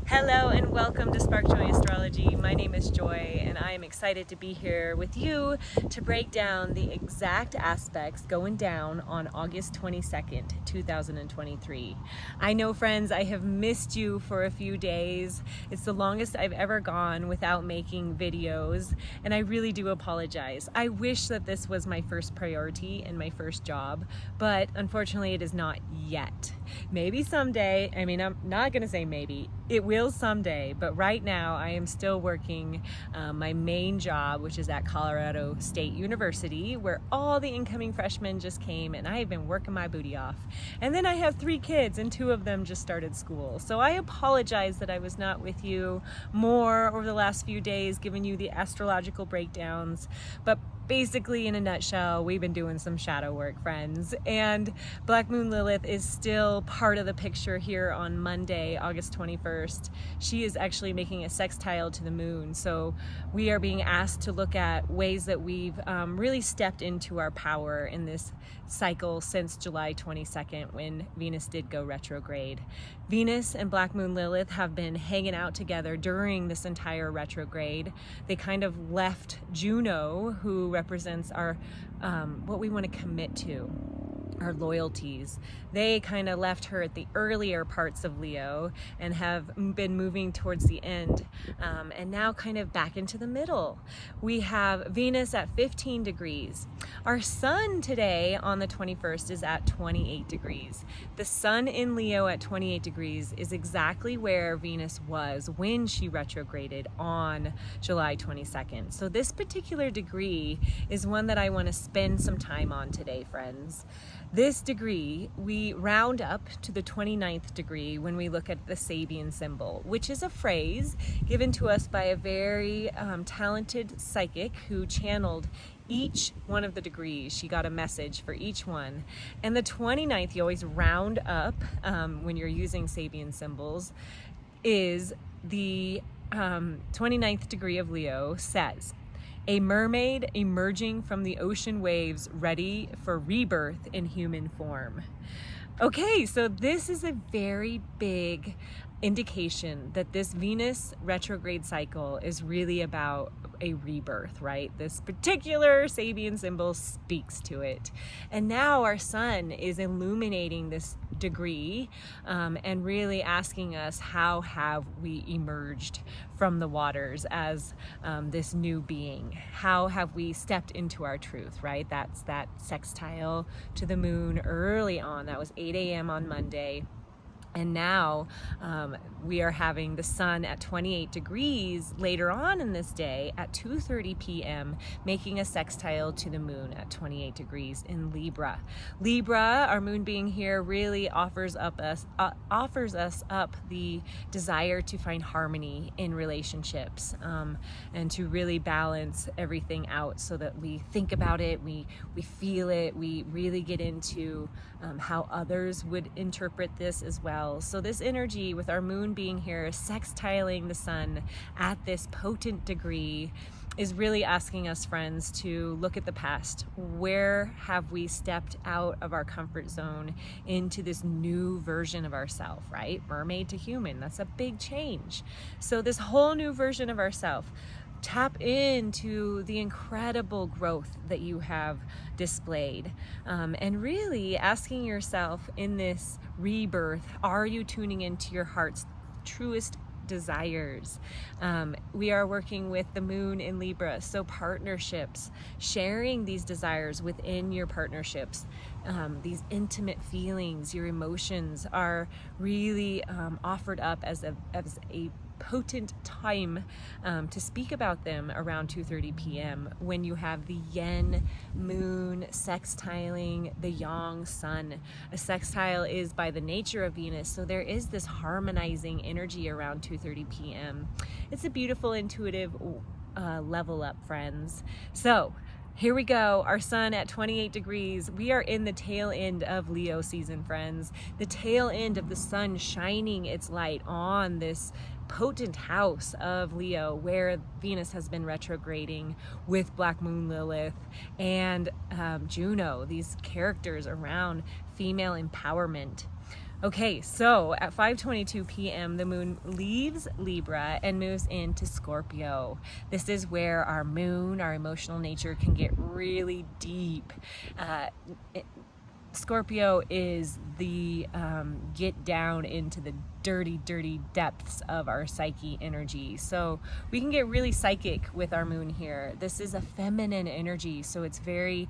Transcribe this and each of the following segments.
Hello and welcome to Spark Joy Astrology. My name is Joy and I am excited to be here with you to break down the exact aspects going down on August 22nd, 2023. I know, friends, I have missed you for a few days. It's the longest I've ever gone without making videos, and I really do apologize. I wish that this was my first priority and my first job, but unfortunately it is not yet. Maybe someday. I mean, I'm not gonna say maybe. It will someday, but right now I am still working my main job, which is at Colorado State University, where all the incoming freshmen just came, and I have been working my booty off. And then I have 3 kids, and 2 of them just started school. So I apologize that I was not with you more over the last few days, giving you the astrological breakdowns. But basically, in a nutshell, we've been doing some shadow work, friends. And Black Moon Lilith is still part of the picture here on Monday, August 21st. She is actually making a sextile to the moon. So we are being asked to look at ways that we've really stepped into our power in this cycle since July 22nd, when Venus did go retrograde. Venus and Black Moon Lilith have been hanging out together during this entire retrograde. They kind of left Juno, who represents our what we want to commit to, our loyalties. They kind of left her at the earlier parts of Leo and have been moving towards the end, and now kind of back into the middle. We have Venus at 15 degrees. Our sun today on the 21st is at 28 degrees. The sun in Leo at 28 degrees is exactly where Venus was when she retrograded on July 22nd. So this particular degree is one that I want to spend some time on today, friends. This degree, we round up to the 29th degree when we look at the Sabian symbol, which is a phrase given to us by a very talented psychic who channeled each one of the degrees. She got a message for each one. And the 29th, you always round up when you're using Sabian symbols, is the 29th degree of Leo says, "A mermaid emerging from the ocean waves, ready for rebirth in human form." Okay, so this is a very big indication that this Venus retrograde cycle is really about a rebirth, right? This particular Sabian symbol speaks to it. And now our sun is illuminating this degree and really asking us, how have we emerged from the waters as this new being? How have we stepped into our truth, right? That's that sextile to the moon early on. That was 8 a.m. on Monday. And now we are having the sun at 28 degrees later on in this day at 2:30 p.m. making a sextile to the moon at 28 degrees in Libra. Libra, our moon being here, really offers us up the desire to find harmony in relationships and to really balance everything out so that we think about it, we feel it, we really get into how others would interpret this as well. So this energy with our moon being here, sextiling the sun at this potent degree, is really asking us, friends, to look at the past. Where have we stepped out of our comfort zone into this new version of ourselves, right? Mermaid to human, that's a big change. So this whole new version of ourselves, tap into the incredible growth that you have displayed, and really asking yourself in this rebirth, are you tuning into your heart's truest desires? We are working with the moon in Libra, so partnerships, sharing these desires within your partnerships, these intimate feelings, your emotions are really offered up as a potent time to speak about them around 2:30 p.m. when you have the yin moon sextiling the yang sun. A sextile is by the nature of Venus, so there is this harmonizing energy around 2:30 p.m. It's a beautiful intuitive level up, friends. So here we go, our sun at 28 degrees. We are in the tail end of Leo season, friends. The tail end of the sun shining its light on this potent house of Leo, where Venus has been retrograding with Black Moon Lilith and Juno, these characters around female empowerment. Okay, so at 5:22 p.m. the moon leaves Libra and moves into Scorpio. This is where our moon, our emotional nature, can get really deep. Scorpio is the get down into the dirty depths of our psyche energy. So we can get really psychic with our moon here. This is a feminine energy, so it's very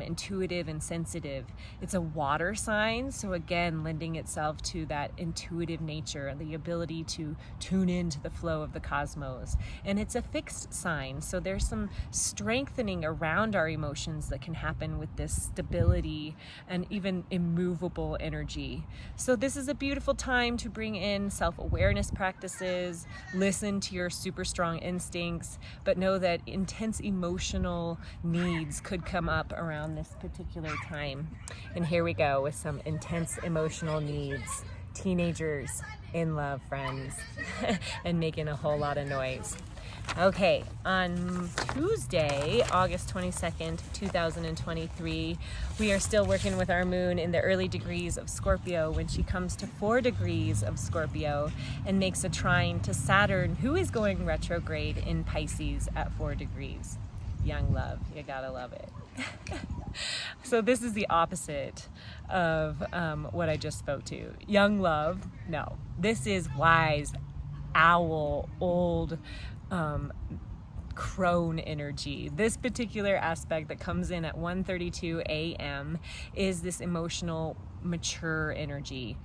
intuitive and sensitive. It's a water sign, so again, lending itself to that intuitive nature, the ability to tune into the flow of the cosmos. And it's a fixed sign, so there's some strengthening around our emotions that can happen with this stability and even immovable energy. So this is a beautiful time to bring in self-awareness practices, listen to your super strong instincts, but know that intense emotional needs could come up around this particular time. And here we go with some intense emotional needs. Teenagers in love, friends, and making a whole lot of noise. Okay, on Tuesday, August 22nd, 2023, we are still working with our moon in the early degrees of Scorpio when she comes to 4 degrees of Scorpio and makes a trine to Saturn, who is going retrograde in Pisces at 4 degrees. Young love, you gotta love it. So this is the opposite of what I just spoke to. Young love, no. This is wise, owl, old, crone energy. This particular aspect that comes in at 1:32 a.m. is this emotional, mature energy.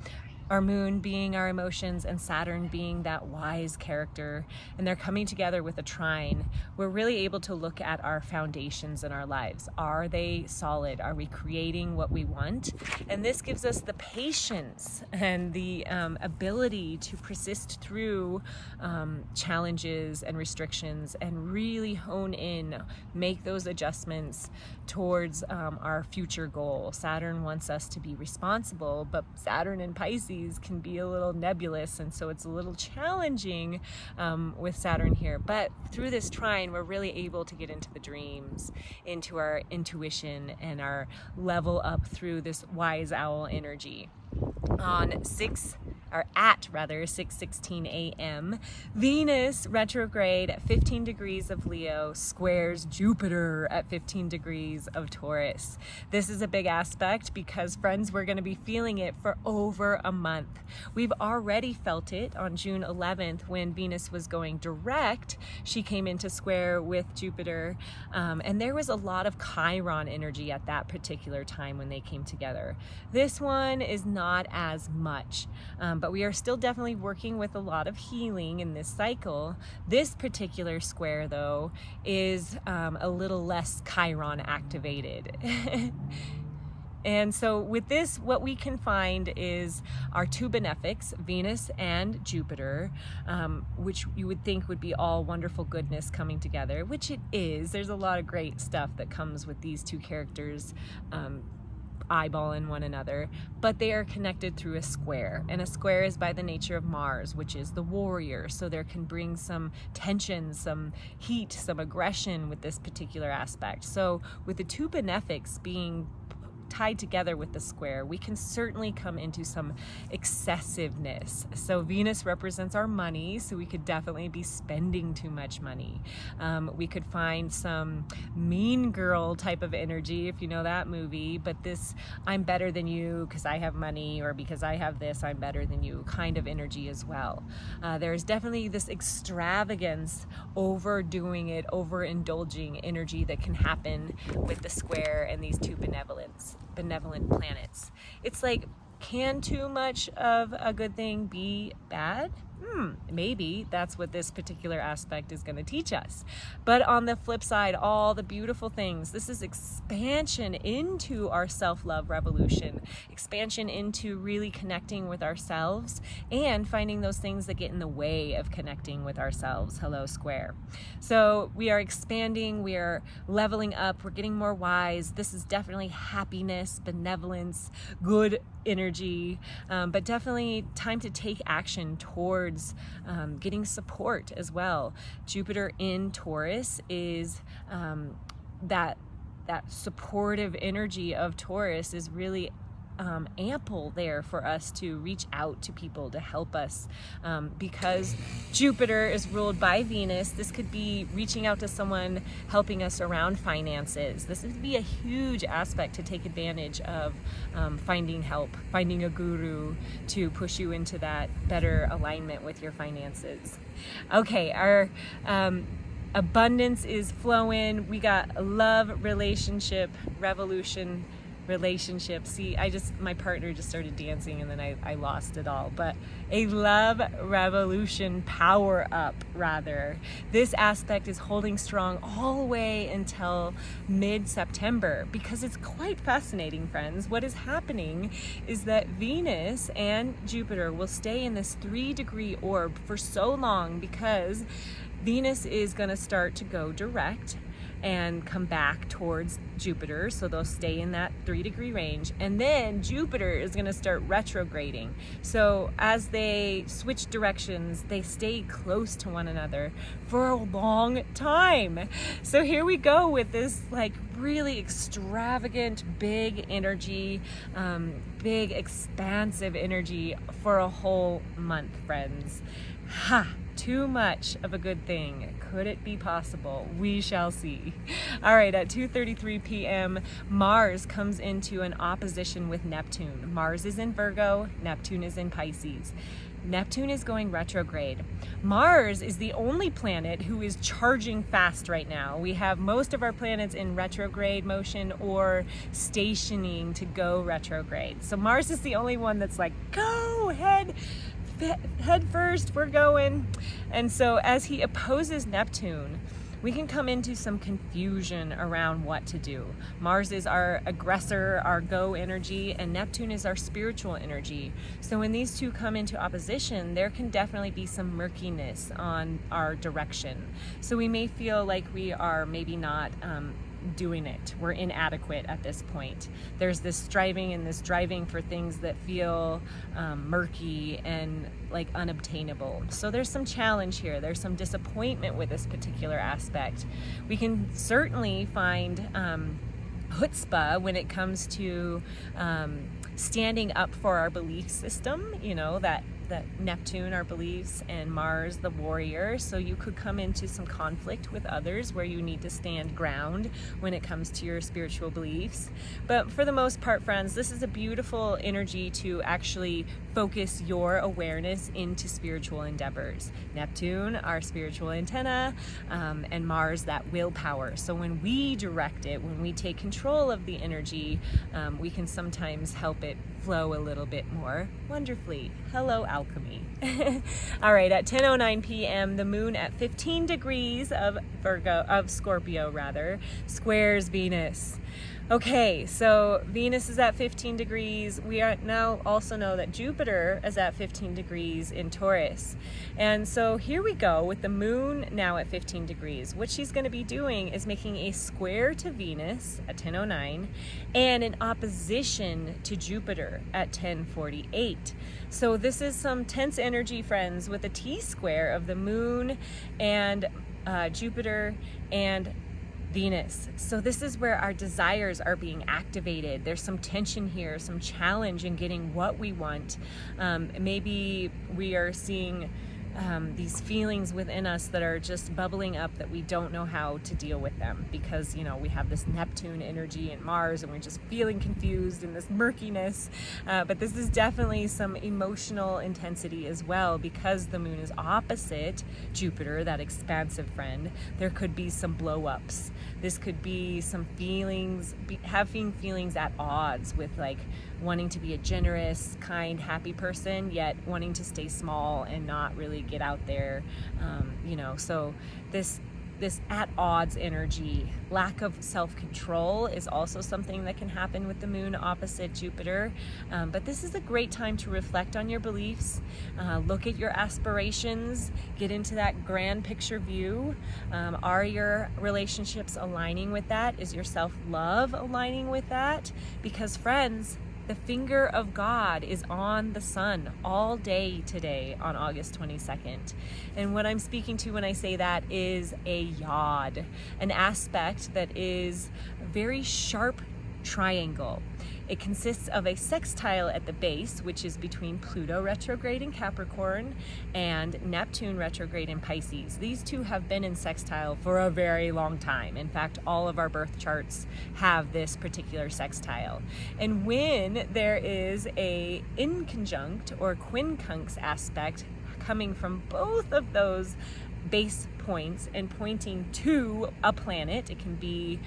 Our moon being our emotions and Saturn being that wise character, and they're coming together with a trine. We're really able to look at our foundations in our lives. Are they solid? Are we creating what we want? And this gives us the patience and the ability to persist through challenges and restrictions and really hone in, make those adjustments towards our future goal. Saturn wants us to be responsible, but Saturn in Pisces can be a little nebulous, and so it's a little challenging with Saturn here. But through this trine, we're really able to get into the dreams, into our intuition, and our level up through this wise owl energy. At 6:16 a.m. Venus retrograde at 15 degrees of Leo squares Jupiter at 15 degrees of Taurus. This is a big aspect because, friends, we're going to be feeling it for over a month. We've already felt it on June 11th when Venus was going direct. She came into square with Jupiter, and there was a lot of Chiron energy at that particular time when they came together. This one is not as much, but we are still definitely working with a lot of healing in this cycle. This particular square, though, is a little less Chiron activated. And so with this, what we can find is our two benefics, Venus and Jupiter, which you would think would be all wonderful goodness coming together, which it is. There's a lot of great stuff that comes with these two characters eyeballing one another, but they are connected through a square, and a square is by the nature of Mars, which is the warrior, so there can bring some tension, some heat, some aggression with this particular aspect. So with the two benefics being tied together with the square, we can certainly come into some excessiveness. So Venus represents our money, so we could definitely be spending too much money. We could find some mean girl type of energy, if you know that movie, but this I'm better than you because I have money, or because I have this I'm better than you kind of energy as well. There's definitely this extravagance, overdoing it, overindulging energy that can happen with the square and these two benevolent planets. It's like, can too much of a good thing be bad? Maybe that's what this particular aspect is going to teach us. But on the flip side, all the beautiful things, this is expansion into our self-love revolution, expansion into really connecting with ourselves and finding those things that get in the way of connecting with ourselves. Hello, square. So we are expanding, we are leveling up, we're getting more wise. This is definitely happiness, benevolence, good energy, but definitely time to take action towards getting support as well. Jupiter in Taurus is that supportive energy of Taurus is really ample there for us to reach out to people to help us. Because Jupiter is ruled by Venus, this could be reaching out to someone, helping us around finances. This would be a huge aspect to take advantage of, finding help, finding a guru to push you into that better alignment with your finances. Okay, our abundance is flowing. We got love, relationship, revolution, relationship. See, my partner just started dancing and then I lost it all. But a love revolution power up, rather. This aspect is holding strong all the way until mid-September, because it's quite fascinating, friends. What is happening is that Venus and Jupiter will stay in this 3-degree orb for so long, because Venus is going to start to go direct and come back towards Jupiter, so they'll stay in that 3-degree range, and then Jupiter is going to start retrograding. So as they switch directions, they stay close to one another for a long time. So here we go with this like really extravagant, big energy, big expansive energy for a whole month, friends. Too much of a good thing. Could it be possible? We shall see. All right, at 2:33 p.m., Mars comes into an opposition with Neptune. Mars is in Virgo, Neptune is in Pisces. Neptune is going retrograde. Mars is the only planet who is charging fast right now. We have most of our planets in retrograde motion or stationing to go retrograde. So Mars is the only one that's like, go head first, we're going. And so as he opposes Neptune, we can come into some confusion around what to do. Mars is our aggressor, our go energy, and Neptune is our spiritual energy. So when these two come into opposition, there can definitely be some murkiness on our direction. So we may feel like we are maybe not doing it. We're inadequate at this point. There's this striving and this driving for things that feel murky and like unobtainable. So there's some challenge here. There's some disappointment with this particular aspect. We can certainly find chutzpah when it comes to standing up for our belief system, you know, that Neptune, our beliefs, and Mars, the warrior. So you could come into some conflict with others where you need to stand ground when it comes to your spiritual beliefs. But for the most part, friends, this is a beautiful energy to actually focus your awareness into spiritual endeavors. Neptune, our spiritual antenna, and Mars, that willpower. So when we direct it, when we take control of the energy, we can sometimes help it flow a little bit more wonderfully. Hello, alchemy. All right, at 10:09 p.m., the moon at 15 degrees of Scorpio, squares Venus. Okay, so Venus is at 15 degrees. We are now also know that Jupiter is at 15 degrees in Taurus. And so here we go with the moon now at 15 degrees. What she's going to be doing is making a square to Venus at 10:09 and an opposition to Jupiter at 10:48. So this is some tense energy, friends, with a T-square of the moon and Jupiter and Venus. So this is where our desires are being activated. There's some tension here, some challenge in getting what we want. Maybe we are seeing these feelings within us that are just bubbling up that we don't know how to deal with them, because, you know, we have this Neptune energy and Mars and we're just feeling confused in this murkiness. But this is definitely some emotional intensity as well, because the moon is opposite Jupiter, that expansive friend. There could be some blow-ups. This could be some feelings, having feelings at odds with, like, wanting to be a generous, kind, happy person, yet wanting to stay small and not really get out there, you know. So this at odds energy, lack of self-control is also something that can happen with the moon opposite Jupiter. But this is a great time to reflect on your beliefs, look at your aspirations, get into that grand picture view. Are your relationships aligning with that? Is your self-love aligning with that? Because, friends, the finger of God is on the sun all day today on August 22nd. And what I'm speaking to when I say that is a yod, an aspect that is a very sharp triangle. It consists of a sextile at the base, which is between Pluto retrograde in Capricorn and Neptune retrograde in Pisces. These two have been in sextile for a very long time. In fact, all of our birth charts have this particular sextile. And when there is a inconjunct or quincunx aspect coming from both of those base points and pointing to a planet, it can be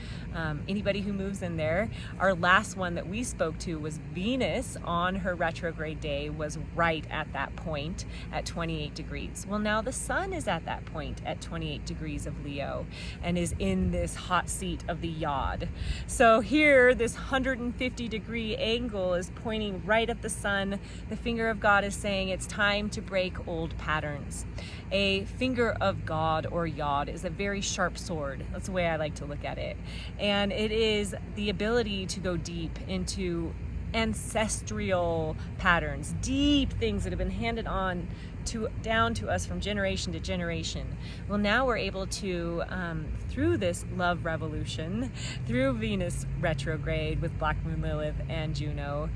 anybody who moves in there. Our last one that we spoke to was Venus on her retrograde day, was right at that point at 28 degrees. Well, now the sun is at that point at 28 degrees of Leo and is in this hot seat of the yod. So here, this 150 degree angle is pointing right at the sun. The finger of God is saying it's time to break old patterns. A finger of God, or yod, is a very sharp sword. That's the way I like to look at it. And it is the ability to go deep into ancestral patterns, deep things that have been handed on down to us from generation to generation. Well, now we're able to, through this love revolution, through Venus retrograde with Black Moon Lilith and Juno,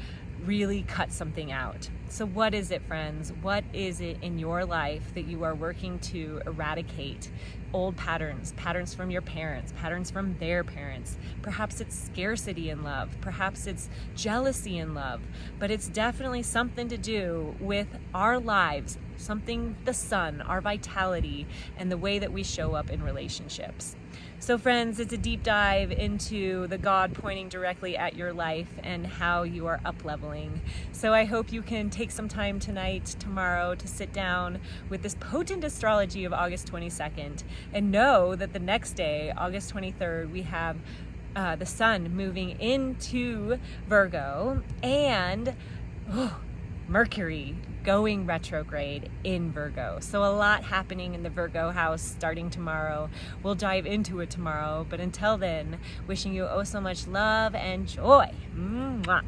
really cut something out. So what is it, friends? What is it in your life that you are working to eradicate? Old patterns, patterns from your parents, patterns from their parents. Perhaps it's scarcity in love, perhaps it's jealousy in love, but it's definitely something to do with our lives, something, the sun, our vitality, and the way that we show up in relationships. So friends, it's a deep dive into the God pointing directly at your life and how you are up-leveling. So I hope you can take some time tonight, tomorrow, to sit down with this potent astrology of August 22nd and know that the next day, August 23rd, we have the sun moving into Virgo and Mercury going retrograde in Virgo. So a lot happening in the Virgo house starting tomorrow. We'll dive into it tomorrow, but until then, wishing you oh so much love and joy. Mwah.